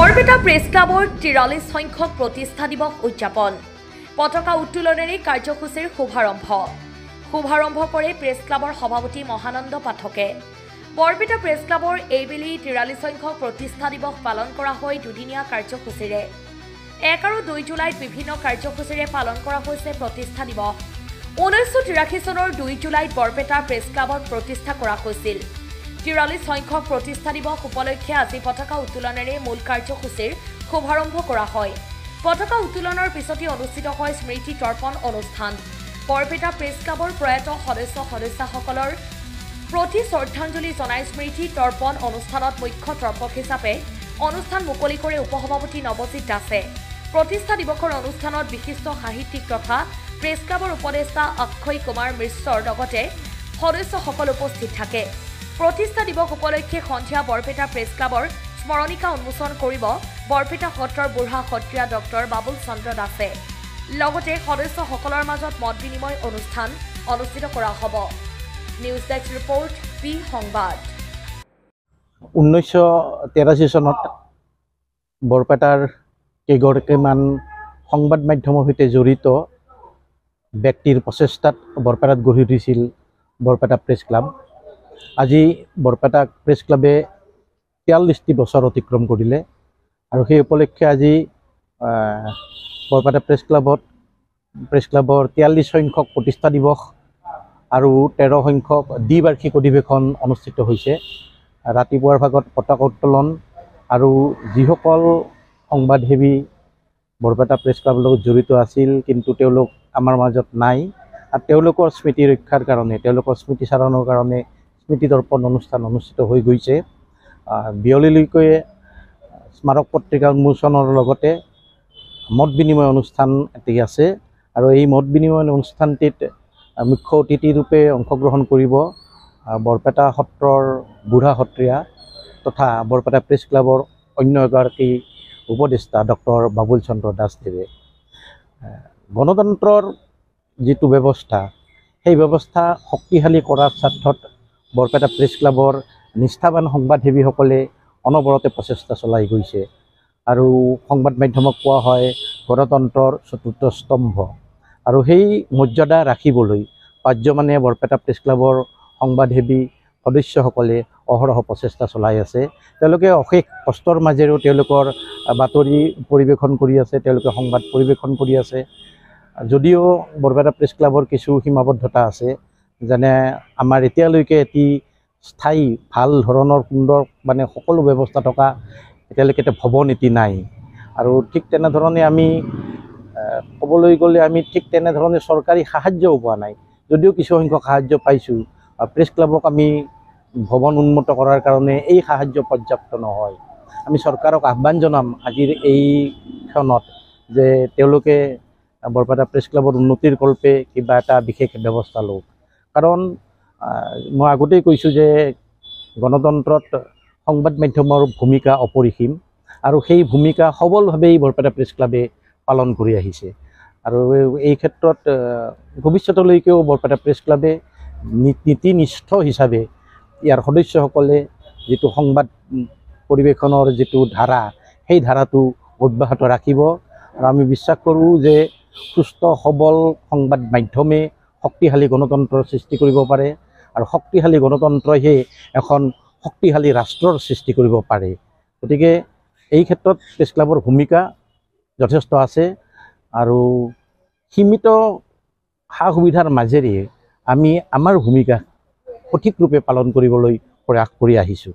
Barpeta press ক্লাবৰ ৪৩ সংখ্যক প্ৰতিষ্ঠা দিৱস উদযাপন পতাকা উত্তোলনেৰে কাৰ্যসূচীৰ শুভাৰম্ভ কৰে প্ৰেছ ক্লাবৰ সভাপতি মহানন্দ পাঠকে। বৰপেটা প্ৰেছ ক্লাবৰ এইবেলি ৪৩ সংখ্যক প্ৰতিষ্ঠা দিৱস পালন কৰা হয় দুদিনীয়া কাৰ্যসূচীৰে। ১ আৰু ২ জুলাইত বিভিন্ন কাৰ্যসূচীৰে পালন কৰা হৈছে প্ৰতিষ্ঠা দিৱস। ১৯৮৩ চনৰ ২ জুলাইত বৰপেটা প্ৰেছ ক্লাবত প্ৰতিষ্ঠা কৰা হৈছিল। ৪৩ সংখ্যক প্ৰতিষ্ঠা দিৱস উপলক্ষে আজি পতাকা উত্তোলনেৰে মূল কাৰ্যসূচীৰ শুভাৰম্ভ কৰা হয়। পতাকা উত্তোলনৰ পিছতে অনুষ্ঠিত হয় স্মৃতি তৰ্পণ অনুষ্ঠান। বৰপেটা প্ৰেছ ক্লাবৰ প্ৰয়াত সদস্যসকলৰ প্ৰতি শ্ৰদ্ধাঞ্জলি জনাই স্মৃতি তৰ্পণ অনুষ্ঠানত মুখ্য তৰ্পক হিচাপে অনুষ্ঠান মুকলি কৰে উপসভাপতি নৱজিৎ দাসে। প্ৰতিষ্ঠা দিৱসৰ অনুষ্ঠানত বিশিষ্ট সাহিত্যিক তথা প্ৰেছ ক্লাবৰ উপদেষ্টা অক্ষয় কুমাৰ মিশ্ৰৰ লগতে সদস্যসকল উপস্থিত থাকে। প্ৰতিষ্ঠা দিৱস উপলক্ষে সন্ধিয়া বৰপেটা প্ৰেছ ক্লাবৰ স্মৰণিকা উন্মোচন কৰিব বৰপেটা সত্ৰৰ বুঢ়া সত্ৰীয়া ডক্টৰ বাবুল চন্দ্ৰ দাসে। লগতে সদস্যসকলৰ মাজত মত বিনিময় অনুষ্ঠান অনুষ্ঠিত কৰা হ'ব। নিউজ ডেস্ক ৰিপৰ্ট পি সংবাদ। 1983 চনত বৰপেটাৰ কেইগৰাকীমান সংবাদ মাধ্যমৰ সৈতে জড়িত ব্যক্তিৰ প্ৰচেষ্টাত বৰপেটাত গঢ়ি উঠিছিল বৰপেটা প্ৰেছ ক্লাব। আজি বৰপেটা প্ৰেছ ক্লাবে 43টি বছৰ অতিক্ৰম কৰিলে আৰু সেই উপলক্ষে আজি বৰপেটা প্ৰেছ ক্লাবৰ 43 সংখ্যক প্ৰতিষ্ঠা দিৱস আৰু 13 সংখ্যক দ্বিবাৰ্ষিক অধিৱেশন অনুষ্ঠিত হৈছে। ৰাতিপুৱাৰ ভাগত পতাকা উত্তোলন আৰু যিসকল সংবাদসেৱী বৰপেটা প্ৰেছ ক্লাবৰ লগত জড়িত আছিল কিন্তু তেওঁলোক আমাৰ মাজত নাই আৰু তেওঁলোকৰ স্মৃতি ৰক্ষাৰ কাৰণে তেওঁলোকৰ স্মৃতিচাৰণৰ কাৰণে স্মৃতি তৰ্পণ অনুষ্ঠান অনুষ্ঠিত হৈ গৈছে। বিয়লিলৈকে স্মাৰক পত্ৰিকা উন্মোচনৰ লগতে মত বিনিময় অনুষ্ঠান এটি আছে আৰু এই মত বিনিময় অনুষ্ঠানটিত মুখ্য অতিথিৰূপে অংশগ্ৰহণ কৰিব বৰপেটা সত্ৰৰ বুঢ়া সত্ৰীয়া তথা বৰপেটা প্ৰেছ ক্লাবৰ অন্য এগৰাকী উপদেষ্টা ডক্টৰ বাবুল চন্দ্ৰ দাসদেৱে। গণতন্ত্ৰৰ যিটো ব্যৱস্থা সেই ব্যৱস্থা শক্তিশালী কৰাৰ স্বাৰ্থত বৰপেটা প্ৰেছ ক্লাবৰ নিষ্ঠাবান সংবাদসেৱীসকলে অনবৰতে প্ৰচেষ্টা চলাই গৈছে আৰু সংবাদ মাধ্যমক কোৱা হয় গণতন্ত্ৰৰ চতুৰ্থ স্তম্ভ আৰু সেই মৰ্যাদা ৰাখিবলৈ পাৰ্যমানে বৰপেটা প্ৰেছ ক্লাবৰ সংবাদসেৱী সদস্যসকলে অহৰহ প্ৰচেষ্টা চলাই আছে। তেওঁলোকে অশেষ কষ্টৰ মাজেৰেও তেওঁলোকৰ বাতৰি পৰিৱেশন কৰি আছে, তেওঁলোকে সংবাদ পৰিৱেশন কৰি আছে। যদিও বৰপেটা প্ৰেছ ক্লাবৰ কিছু সীমাবদ্ধতা আছে, যেনে আমাৰ এতিয়ালৈকে এটি স্থায়ী ভাল ধৰণৰ সুন্দৰ সকলো ব্যৱস্থা থকা এতিয়ালৈকে ভৱন এটি নাই আৰু ঠিক তেনেধৰণে আমি ক'বলৈ গ'লে আমি ঠিক তেনেধৰণে চৰকাৰী সাহায্যও পোৱা নাই। যদিও কিছু সংখ্যক সাহায্য পাইছোঁ, প্ৰেছ ক্লাবক আমি ভৱন উন্নত কৰাৰ কাৰণে এই সাহায্য পৰ্যাপ্ত নহয়। আমি চৰকাৰক আহ্বান জনাম আজিৰ এই ক্ষণত যে তেওঁলোকে বৰপেটা প্ৰেছ ক্লাবৰ উন্নতিৰ কল্পে কিবা এটা বিশেষ ব্যৱস্থা লওক। কাৰণ মই আগতেই কৈছোঁ যে গণতন্ত্ৰত সংবাদ মাধ্যমৰ ভূমিকা অপৰিসীম আৰু সেই ভূমিকা সবলভাৱেই বৰপেটা প্ৰেছ ক্লাবে পালন কৰি আহিছে আৰু এই ক্ষেত্ৰত ভৱিষ্যতলৈকেও বৰপেটা প্ৰেছ ক্লাবে নীতিনিষ্ঠ হিচাপে ইয়াৰ সদস্যসকলে যিটো সংবাদ পৰিৱেশনৰ যিটো ধাৰা সেই ধাৰাটো অব্যাহত ৰাখিব আৰু আমি বিশ্বাস কৰোঁ যে সুস্থ সবল সংবাদ মাধ্যমে শক্তিশালী গণতন্ত্ৰৰ সৃষ্টি কৰিব পাৰে আৰু শক্তিশালী গণতন্ত্ৰইহে এখন শক্তিশালী ৰাষ্ট্ৰৰ সৃষ্টি কৰিব পাৰে। গতিকে এই ক্ষেত্ৰত প্ৰেছ ক্লাবৰ ভূমিকা যথেষ্ট আছে আৰু সীমিত সা সুবিধাৰ মাজেৰে আমি আমাৰ ভূমিকা সঠিক ৰূপে পালন কৰিবলৈ প্ৰয়াস কৰি আহিছোঁ।